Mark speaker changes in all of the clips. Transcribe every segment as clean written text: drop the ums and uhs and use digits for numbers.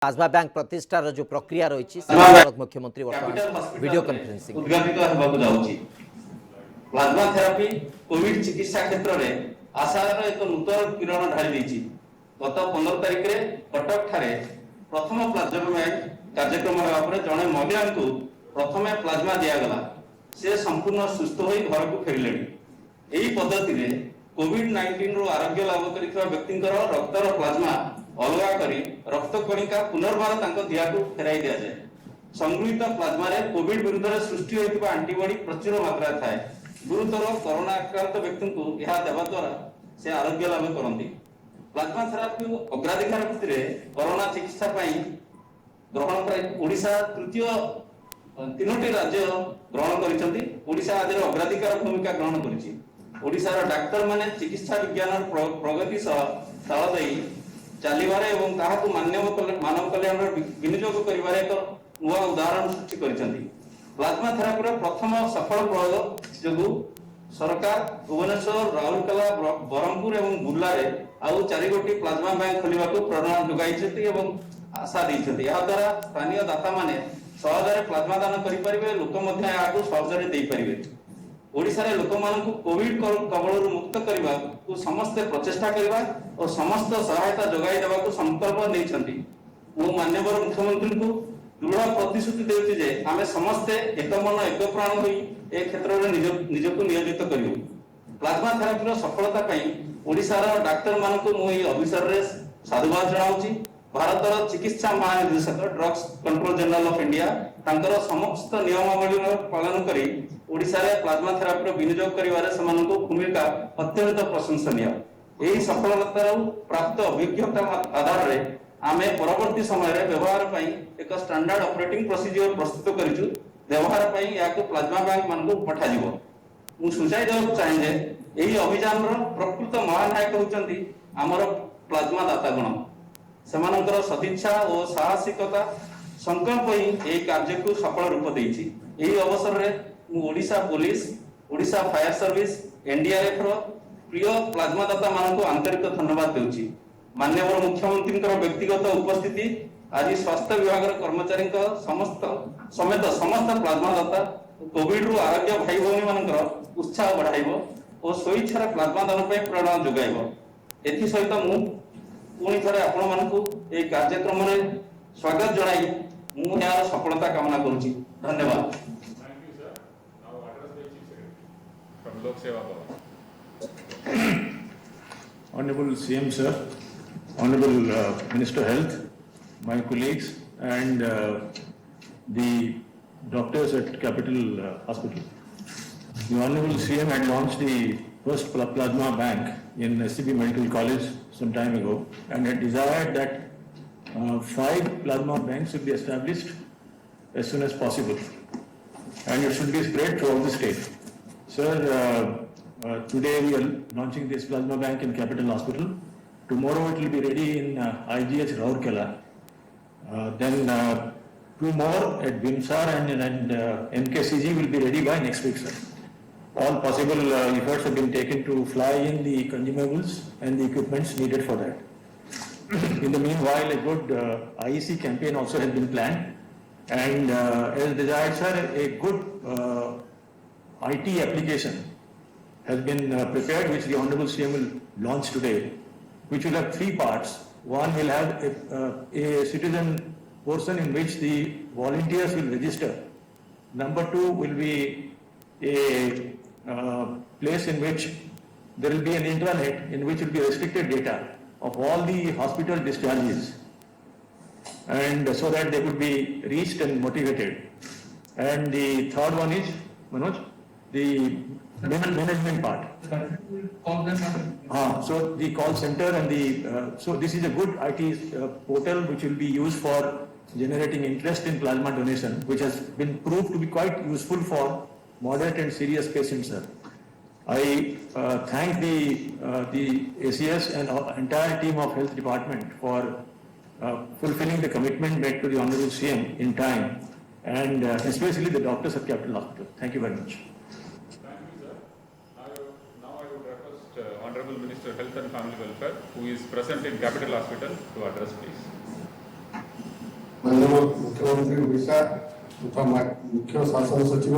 Speaker 1: Plasma bank प्रतिष्ठार जो प्रक्रिया रही मुख्यमंत्री वर्तमान वीडियो कॉन्फ्रेंसिंग
Speaker 2: उद्घाटित होगाकू जाउची। प्लाज्मा थेरापी कोविड चिकित्सा क्षेत्र में आशार एक नूतन किरण ढाली देछि। गत 15 तारिख रे कटक ठारे प्रथम प्लाज्मा बैंक कार्यक्रम हेबा परे जणे महिला को प्रथम प्लाज्मा दिया गला। से संपूर्ण सुस्थ होई घर को फेरिलेनी। एही पद्धति रे कोविड-19 रो आरोग्य लाभ करितबा व्यक्तिंकर रक्तर प्लाज्मा अलगा करी रक्त कणिका पुनर्बार तांको दियाकू फेराई दिया जाए। संग्रहित प्लाज्मा रे कोविड विरुद्ध रे सृष्टि होइतबा एंटीबॉडी प्रचुर मात्रा थाए। गुरुतर कोरोना आक्रांत व्यक्ति को यह देवा द्वारा से आरोग्य लाभ करती। प्लाज्मा थेरापी अग्राधिकार भितर कोरोना चिकित्सा ग्रहण कर ओडिशा तृतीय तीनोटी राज्य ग्रहण करिसेंती। ओडिशा आदि अग्राधिकार भूमिका ग्रहण करिछि। ओडिशार डाक्तर माने चिकित्सा विज्ञान प्रगति सह ताल देई चलिबारे एवं ताहाकू मानव कल्याण विनियोग करिबारे एक नुआ उदाहरण सृष्टि करिसेंती। प्लाज्मा थेरापीर प्रथम सफल प्रयोग जोगु सरकार भुवनेश्वर, राउरकेला, बरहमपुर एवं बुर्ला रे आउ 4 गोटी प्लाज्मा बैंक खोलिबाकू प्रेरणा जोगाइछथि एवं आशा दैछथि। या द्वारा स्थानीय दाता माने सहजरे प्लाज्मा दान करि परिबे, लोक मध्ये याकू सहजरे देई परिबे। ओडिशा रे लोक मानकू कोविड कबळरू मुक्त करबा को समस्त प्रचेष्टा करबा और समस्त सहायता जोगाई देबाकू संकल्प नेछथि। मो माननीय मुख्यमंत्री को दृढ़ प्रतिश्रुति देउछि जे आमे समस्त एक मन एक प्राण होई ए क्षेत्र रे निजको नियोजित करियो। प्लाज्मा थेरापीर सफलता पई ओडिशा रो डाक्टर मानकू मो ए अवसर रे साधुवाद जणाउछि। भारतर चिकित्सा महानिदेशक drugs control general of India तांकर समस्त नियमावली पालन करी ओडिशा रे प्लाज्मा थेरापीर विनियोग करिवारे समानको भूमिका अत्यंत प्रशंसनीय। एही सफलतार प्राप्त अभिज्ञता आधार रे आमे परवर्ती समय रे व्यवहार पई एक स्टैंडर्ड ऑपरेटिंग प्रोसीजर प्रस्तुत करिछु। व्यवहार पई याको प्लाज्मा बैंक मानको पठा जिवो। मु सुचाई देउ चाहे जे एही अभियान रो प्रकृत महानायक होचंती हमर प्लाज्मा दातागण। सेमानकर सदिच्छा और साहसिकता संकल्प ही एही कार्य को सफल रूप देछि। एही अवसर रे मु Odisha police, Odisha fire service, NDRF रो प्रिय प्लाज्मा दाता मानको आंतरिक धन्यवाद देउछि। माननीय मुख्यमंत्री व्यक्तिगत उपस्थिति आज स्वास्थ्य विभाग कर्मचारी समेत समस्त प्लाज्मा दाता कोविड रु आरोग्य भाई भौणी मानकर उत्साह बढ़ाइबो और स्वेच्छार प्लाज्मा दान पे प्रेरणा जोगाइबो। एथि सहित मु पुणी थरे आपण मानकू ए कार्यक्रम रे स्वागत जणाई मु यार सफलता कामना करूछि। धन्यवाद।
Speaker 3: Thank you, sir. Now address the Chief Secretary from Lok Seva Bhavan.
Speaker 4: Honorable CM sir, Honorable Minister Health, my colleagues and the doctors at Capital Hospital. The Honorable CM had launched the first plasma bank in SCB Medical College some time ago and had desired that 5 plasma banks should be established as soon as possible and it should be spread throughout the state. Sir, today we are launching this plasma bank in Capital Hospital. Tomorrow it will be ready in IGH Raurkela. Then 2 more at Bimsar and MKCG will be ready by next week, sir. All possible efforts have been taken to fly in the consumables and the equipments needed for that. In the meanwhile, a good IEC campaign also has been planned and as desired, sir, a good IT application has been prepared which the Honorable CM will launch today, which will have 3 parts. One will have a citizen portion in which the volunteers will register. Number 2 will be a place in which there will be an intranet in which will be restricted data of all the hospital discharges and so that they could be reached and motivated. And the third one is, Manoj, the management part. So the call center and the, so this is a good IT portal which will be used for generating interest in plasma donation, which has been proved to be quite useful for moderate and serious patients, sir. I thank the ACS and entire team of Health Department for fulfilling the commitment made to the Honorable CM in time and especially the doctors at Capital Hospital. Thank you very much.
Speaker 3: Thank you, sir. Now I would request Honorable Minister Health and Family Welfare, who is present in Capital Hospital, to address, please.
Speaker 5: माननीय मुख्यमंत्री ओडिशा तथा मुख्य शासन सचिव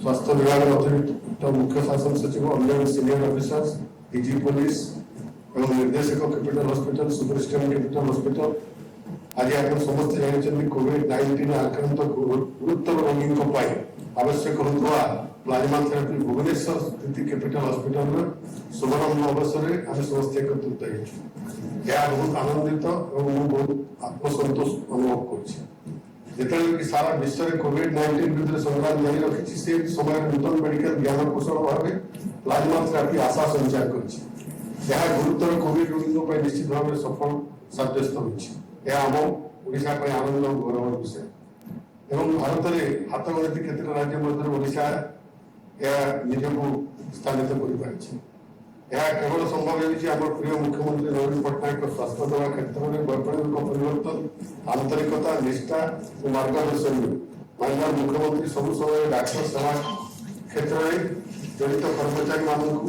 Speaker 5: स्वास्थ्य विभाग अतिरिक्त मुख्य शासन सचिव अन्य सीनियर ऑफिसर्स डीजी पुलिस और निर्देशक capital hospital superintendent capital hospital आज आप समस्त जानते कोविड-19 आक्रांत गुरुतर रोगी आवश्यक होता प्लाज्मा थेरापी भुवनेश्वर स्थित कैपिटल हॉस्पिटल में शुभारंभ अवसर में आम समस्त एकत्रित हो बहुत आनंदित और बहुत आत्मसंतोष अनुभव कर सारा विश्व में कोविड-19 विरुद्ध संग्राम जारी रखी से समय नूतन मेडिकल ज्ञान कौशल भाव प्लाज्मा थेरापी आशा संचार कर गुरुतर कोविड रोगी निश्चित भाव में सफल सब्यस्त होम ओडिशा आनंद और गौरव विषय एवं भारत में हाथ गणति क्षेत्र राज्य मध्य ओडिशा निजको स्थानित कर केवल संभव है प्रिय मुख्यमंत्री नवीन पट्टनायक स्वास्थ्य सेवा क्षेत्र में वैप्लविक परिवर्तन आंतरिकता निष्ठा और मार्गदर्शन में माननीय मुख्यमंत्री सब समय डाक्टर सेवा क्षेत्र में जड़ित कर्मचारी मानक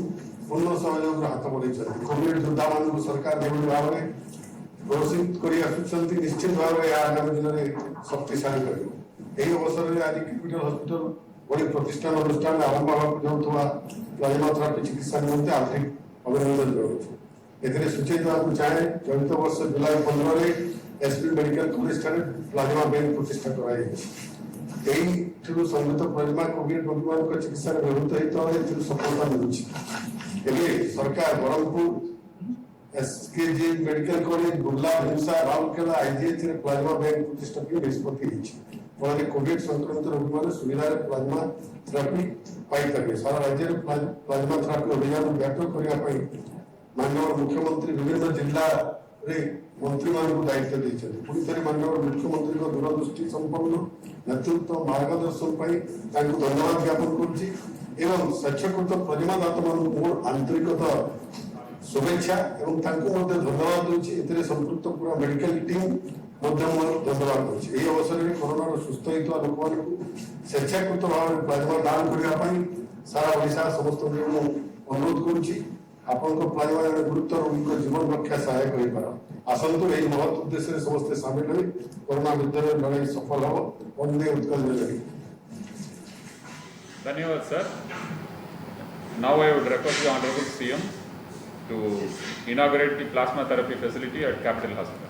Speaker 5: पूर्ण सहयोग हाथ बढ़ाई कोविड योद्धा मान सरकार जो भाव में प्रोत्साहित कर निश्चित भाव में आगामी दिन में शक्तिशाली कर अवसर में आज कैपिटल हॉस्पिटल बड़ी प्रतिष्ठान अनुष्ठान आरंभ होगा प्लाज्मा थेरापी चिकित्सा निमंते हार्दिक अभिनंदन जनाऊँ सूचित होगा चाहे चलित वर्ष जुलाई 15 में SP medical college plasma bank प्रतिष्ठा कर संगत प्लाज्मा कोविड रोगी चिकित्सा व्यवहृत होता सफलता मिलूँ सरकार Brahmapur SKG medical college Burla VIMSAR Rourkela IGH plasma bank प्रतिष्ठा की निष्पत्ति फल कोविड संक्रमित रोगी मैंने सुविधा प्लाज्मा थेरापी पाई सारा राज्य में प्लाज्मा थेरापी अभियान व्यापक करने माननीय मुख्यमंत्री विभिन्न जिला मंत्री मान दायित्व देते पुणी थे माननीय मुख्यमंत्री दूरदृष्टि संपन्न नेतृत्व मार्गदर्शन धन्यवाद ज्ञापन कर स्वेच्छाकृत प्लाज्मादाता मान मोर आंतरिकता शुभेच्छा एवं धन्यवाद दूसरी संपुक्त पूरा मेडिकल टीम धन्यवाद दूसरी अवसर में कोरोना सुस्थ होता लोक मान स्वेच्छाकृत भाव में प्लाज्मा दान करने सारा ओडिशा समस्त अनुरोध कर प्लाज्मा गुरुतर रोगी जीवन रक्षा सहायक हो पार आसतु यही महत् उद्देश्य समस्ते सामिल हो कोरोना विरुद्ध लड़ाई सफल हम वंदे उत्कल जय
Speaker 3: धन्यवाद sir. Now I would request the Honorable CM to inaugurate the plasma therapy facility at Capital Hospital.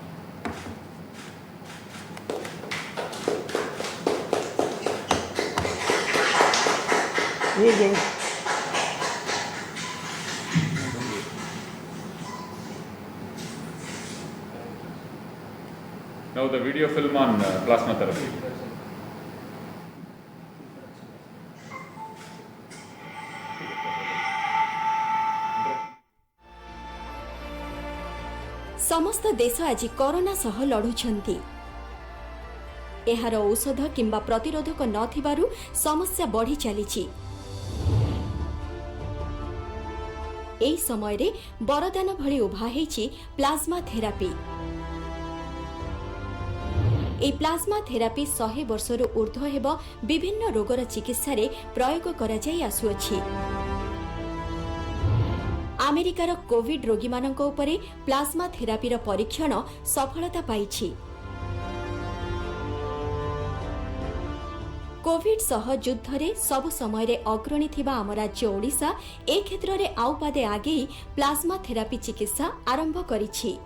Speaker 3: Now the video film on plasma therapy.
Speaker 6: समस्त देश आज कोरोना सह लड़ुछंती. एहार औषध किंबा प्रतिरोधक नथिबारु समस्या बढ़ी चलीछि. एई समय रे बरदान भली उभा हेछि प्लाज्मा थेरापी. ए प्लाज्मा थेरापी 100 वर्षर ऊर्ध्व हेब विभिन्न रोगर चिकित्सा रे प्रयोग करा जाई आसुअछि. अमेरिकार कोविड रोगी मानक उपरे प्लाज्मा थेरापीर परीक्षण सफलता पाइछि. कोविड सह युद्ध रे सब समय रे अग्रणी थिबा आम राज्य ओडिशा ए क्षेत्र रे आउ पादे आगे प्लाज्मा थेरापी चिकित्सा आरंभ करिछि.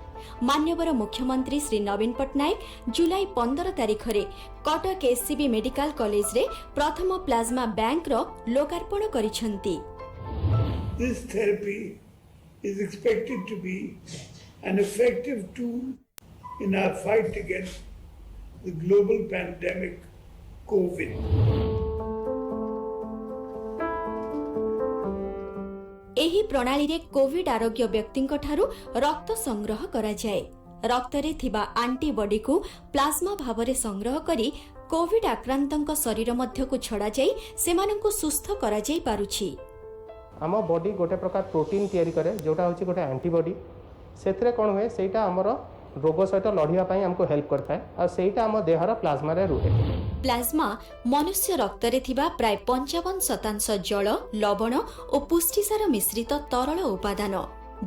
Speaker 6: मान्यवर मुख्यमंत्री श्री नवीन पट्टनायक जुलाई 15 तारिख रे कटक एससीबी मेडिकल कॉलेज रे प्रथम प्लाज्मा बैंक रो लोकार्पण करिसंती.
Speaker 7: This therapy is expected to be an effective tool in our fight against the global pandemic COVID.
Speaker 6: एही प्रणाली रे कोविड आरोग्य व्यक्तिंक ठारू रक्त संग्रह करा जाए. रक्त रे थिबा एंटीबॉडी को प्लाज्मा भावरे संग्रह करी कोविड आक्रांतंक शरीर मध्य को छड़ा जाई सेमानंकु सुस्थ करा जाई पारुछि.
Speaker 8: आम बॉडी गोटे प्रकार प्रोटीन तैयारी करे जोटा होची गोटे एंटीबॉडी सेथरे कोन होए सेटा हमर रोग सहित लढिया पई हमको हेल्प करता है और सेटा हम देहर प्लाज्मा रे रुहे.
Speaker 6: प्लाज्मा मनुष्य रक्त रे थिबा प्राय 55% जल लवण और पुष्टिसार मिश्रित तरल उपादान.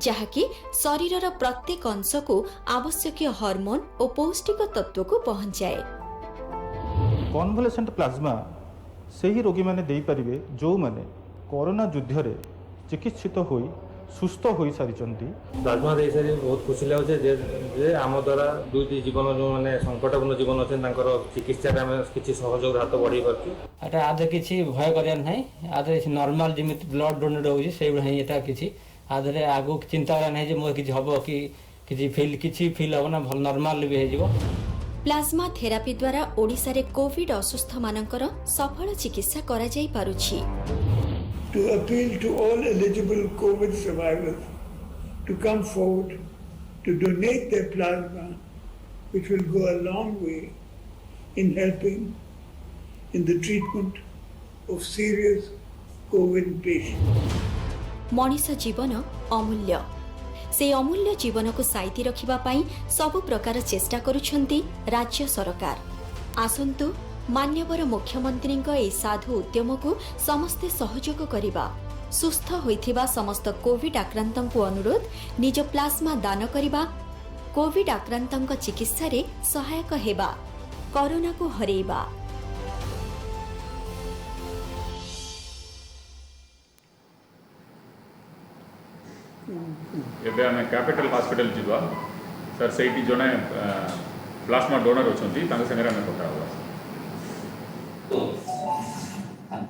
Speaker 6: ଯାହାକି ଶରୀରର ପ୍ରତ୍ୟେକ ଅଂଶକୁ ଆବଶ୍ୟକୀୟ ହର୍ମୋନ୍ ଓ ପୌଷ୍ଟିକ ତତ୍ତ୍ୱକୁ ପହଞ୍ଚାଏ।
Speaker 9: କନଭାଲେସେଣ୍ଟ ପ୍ଲାଜମା ସେହି ରୋଗୀମାନେ ଦେଇପାରିବେ ଯେଉଁମାନେ କରୋନା ଯୁଦ୍ଧରେ ଚିକିତ୍ସିତ ହୋଇ ସୁସ୍ଥ ହୋଇସାରିଛନ୍ତି।
Speaker 10: ପ୍ଲାଜମା ଦେଇସାରି ବହୁତ ଖୁସି ଲାଗୁଛି ଯେ ଆମ ଦ୍ୱାରା ଦୁଇଟି ଜୀବନ ଯେଉଁମାନେ ସଂକଟପୂର୍ଣ୍ଣ ଜୀବନ ଅଛନ୍ତି ତାଙ୍କର ଚିକିତ୍ସାରେ ଆମେ କିଛି ସହଯୋଗର ହାତ ବଢ଼େଇ ପାରୁଛୁ।
Speaker 11: ଏଇଟା ଆଦେ କିଛି ଭୟ କରିବାର ନାହିଁ, ଆଦେ ନର୍ମାଲ ଯେମିତି ବ୍ଲଡ୍ ଡୋନେଟ୍ ହେଉଛି ସେଇଭଳିଆ ହିଁ ଏଇଟା କିଛି ଆଦରେ ଆଗକୁ ଚିନ୍ତା କରିବା ନାହିଁ ଯେ ମୋର କିଛି ହେବ କି କିଛି ଫିଲ୍ ହେବ ନା, ଭଲ ନର୍ମାଲ ବି ହେଇଯିବ।
Speaker 6: ପ୍ଲାଜମା ଥେରାପି ଦ୍ୱାରା ଓଡ଼ିଶାରେ କୋଭିଡ୍ ଅସୁସ୍ଥମାନଙ୍କର ସଫଳ ଚିକିତ୍ସା କରାଯାଇ ପାରୁଛି।
Speaker 7: To appeal to all eligible COVID survivors to come forward to donate their plasma, which will go a long way in helping in the treatment of serious COVID patients.
Speaker 6: ମଣିଷ ଜୀବନ ଅମୂଲ୍ୟ। ସେ ଅମୂଲ୍ୟ ଜୀବନକୁ ସାଇତି ରଖିବା ପାଇଁ ସବୁ ପ୍ରକାର ଚେଷ୍ଟା କରୁଛନ୍ତି ରାଜ୍ୟ ସରକାର। ଆସନ୍ତୁ ମାନ୍ୟବର ମୁଖ୍ୟମନ୍ତ୍ରୀଙ୍କ ଏହି ସାଧୁ ଉଦ୍ୟମକୁ ସମସ୍ତେ ସହଯୋଗ କରିବା। ସୁସ୍ଥ ହୋଇଥିବା ସମସ୍ତ କୋଭିଡ୍ ଆକ୍ରାନ୍ତଙ୍କୁ ଅନୁରୋଧ ନିଜ ପ୍ଲାଜମା ଦାନ କରିବା, କୋଭିଡ୍ ଆକ୍ରାନ୍ତଙ୍କ ଚିକିତ୍ସାରେ ସହାୟକ ହେବା, କରୋନାକୁ ହରେଇବା।
Speaker 3: ଏବେ ଆମେ କ୍ୟାପିଟାଲ ହସ୍ପିଟାଲ ଯିବା ସାର୍, ସେଇଠି ଜଣେ ପ୍ଲାଜମା ଡୋନର ଅଛନ୍ତି, ତାଙ୍କ ସାଙ୍ଗରେ ଆମେ କଥା ହେବା।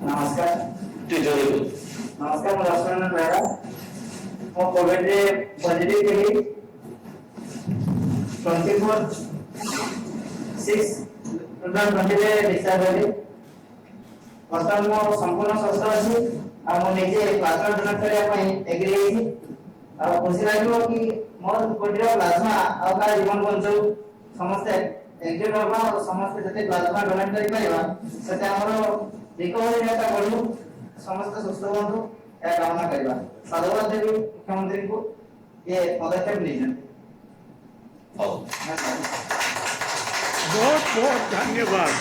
Speaker 12: नमस्कार नमस्कार, मैं डॉक्टर बेहरा मो कोविड रे पॉजिटिव थे 24/6/2020 रे डिस्चार्ज होली। वर्तमान मो संपूर्ण स्वस्थ अछि आ मो निजे प्लाजमा डोनेट करिया पई एग्री हेछि। आ खुशी लागो कि मोर कोडिरा प्लाजमा आ का जीवन बंचौ समस्त एग्री करबा और समस्त जते प्लाजमा डोनेट करि परिबा सेते हमरो रिकवरी रेट बढ़ू, समस्त सुस्थ बंधु या कामना करवा। साधुवाद देवी मुख्यमंत्री को ये पदक्षेप लीजिए।
Speaker 7: बहुत बहुत धन्यवाद।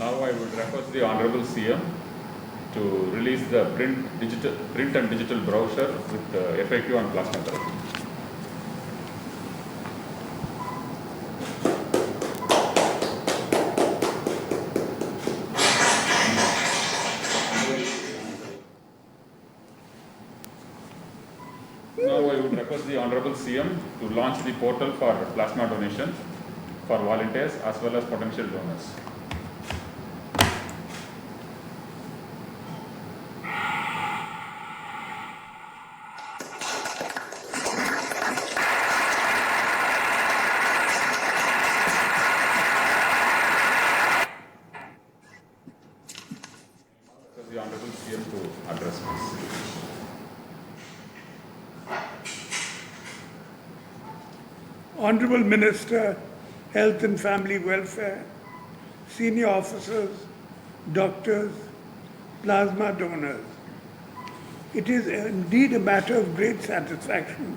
Speaker 3: Now I would request the Honorable CM to release the print and digital brochure with the FAQ on plasma therapy. Now I would request the Honorable CM to launch the portal for plasma donation for volunteers as well as potential donors. The Honorable CM to address us.
Speaker 7: Honorable Minister, Health and Family Welfare, senior officers, doctors, plasma donors. It is indeed a matter of great satisfaction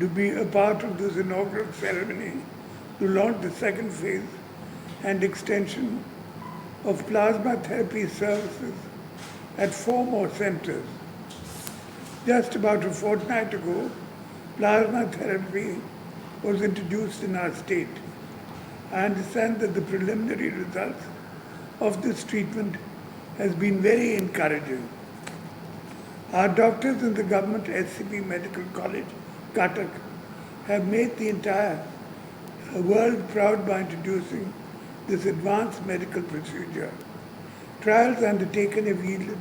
Speaker 7: to be a part of this inaugural ceremony to launch the second phase and extension of plasma therapy services at 4 more centers. Just about a fortnight ago, plasma therapy was introduced in our state. I understand that the preliminary results of this treatment has been very encouraging. Our doctors in the government SCP Medical College, Cuttack, have made the entire world proud by introducing this advanced medical procedure. Trials undertaken have yielded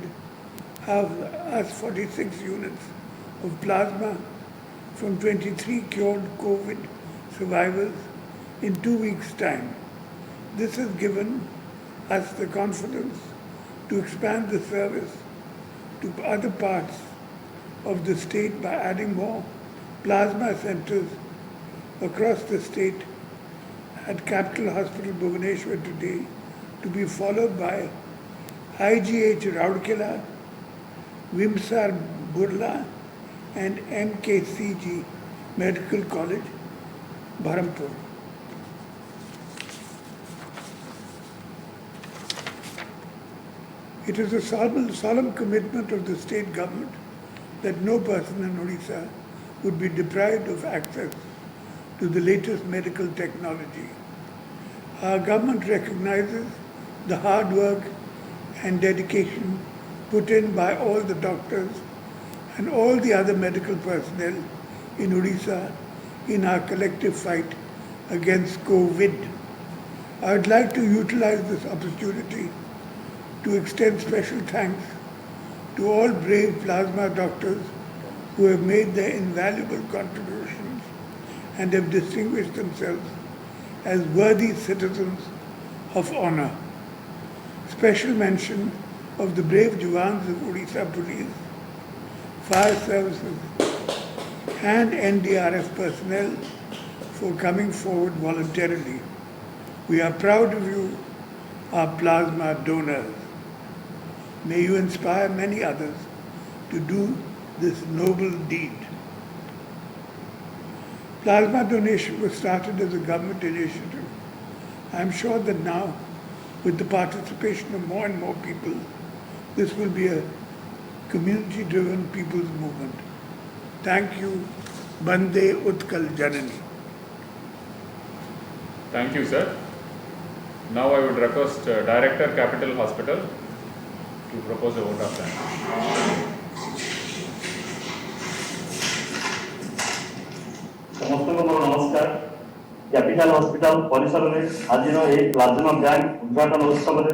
Speaker 7: us 46 units of plasma from 23 cured COVID survivors in 2 weeks' time. This has given us the confidence to expand the service to other parts of the state by adding more plasma centers across the state at Capital Hospital Bhubaneswar today, to be followed by IGH Rourkela, Vimsar Burla and MKCG Medical College, Bharampur. It is a solemn commitment of the state government that no person in Odisha would be deprived of access to the latest medical technology. Our government recognizes the hard work and dedication put in by all the doctors and all the other medical personnel in Odisha in our collective fight against COVID. I would like to utilize this opportunity to extend special thanks to all brave plasma doctors who have made their invaluable contributions and have distinguished themselves as worthy citizens of honor. Special mention of the brave Jawans of Odisha Police, Fire Services and NDRF personnel for coming forward voluntarily. We are proud of you, our plasma donors. May you inspire many others to do this noble deed. Plasma donation was started as a government initiative. I am sure that now, with the participation of more and more people, this will be a community-driven people's movement. Thank you. Bande Utkal Janani.
Speaker 3: Thank you, sir. Now I would request Director Capital Hospital to propose a vote of thanks.
Speaker 13: ସମସ୍ତଙ୍କୁ ମୋର ନମସ୍କାର। Capital hospital ପରିସରରେ ଆଜିର ଏହି plasma bank ଉଦ୍ଘାଟନ ଉତ୍ସବରେ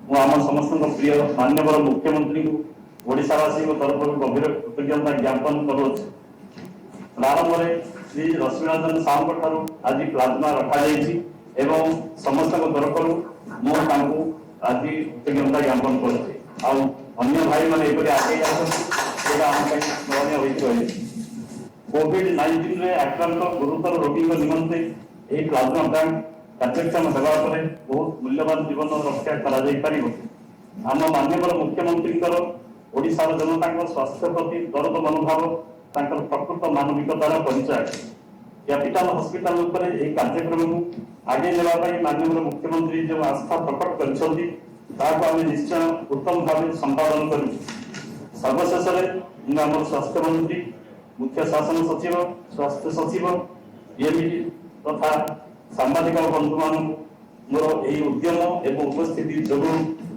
Speaker 13: ମୁଁ ଆମ ସମସ୍ତଙ୍କ ପ୍ରିୟ ମାନ୍ୟବର ମୁଖ୍ୟମନ୍ତ୍ରୀଙ୍କୁ ଓଡ଼ିଶାବାସୀଙ୍କ ତରଫରୁ ଗଭୀର କୃତଜ୍ଞତା ଜ୍ଞାପନ କରୁଅଛି। ପ୍ରାରମ୍ଭରେ ଶ୍ରୀ ରଶ୍ମିରଞ୍ଜନ ସାହୁଙ୍କ ଠାରୁ ଆଜି ପ୍ଲାଜମା ରଖାଯାଇଛି ଏବଂ ସମସ୍ତଙ୍କ ତରଫରୁ ମୁଁ ତାଙ୍କୁ ଆଜି କୃତଜ୍ଞତା ଜ୍ଞାପନ କରୁଛି। ଆଉ ଅନ୍ୟ ଭାଇମାନେ ଏପରି ଆଗେଇ ଆସନ୍ତି ସେଇଟା ଆମ ପାଇଁ ସ୍ମରଣୀୟ ହୋଇକି ରହିଛି। कोविड-19 रे आक्रांत गुरुतर रोगी निमंते यही प्लाज्मा बैंक कार्यक्रम हेबा परे बहुत मूल्यवान जीवन रक्षा करा जाई परिबो। आम माननीय मुख्यमंत्री ओडिशार जनता स्वास्थ्य प्रति दरद मनोभाव तांकर प्रकृत मानविकतार परिचय। कैपिटल हॉस्पिटल उपरे एही कार्यक्रम को आगे नेबा पई माननीय मुख्यमंत्री जो आस्था प्रकट करछन्ती ताको आमे निश्चय उत्तम भाव संपादन करू। सर्वशेष रे हमर स्वास्थ्य मंत्री मुख्य शासन सचिव स्वास्थ्य सचिव एमडी तथा सांबादिक बंधु मान मोर यही उद्यम एवं उपस्थिति जो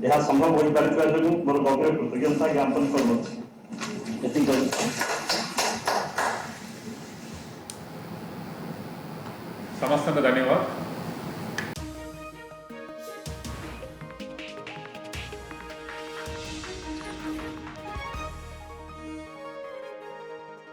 Speaker 13: यह संभव हो पारिबा जो मोर गभीर कृतज्ञता ज्ञापन करूँ।
Speaker 3: समस्त धन्यवाद।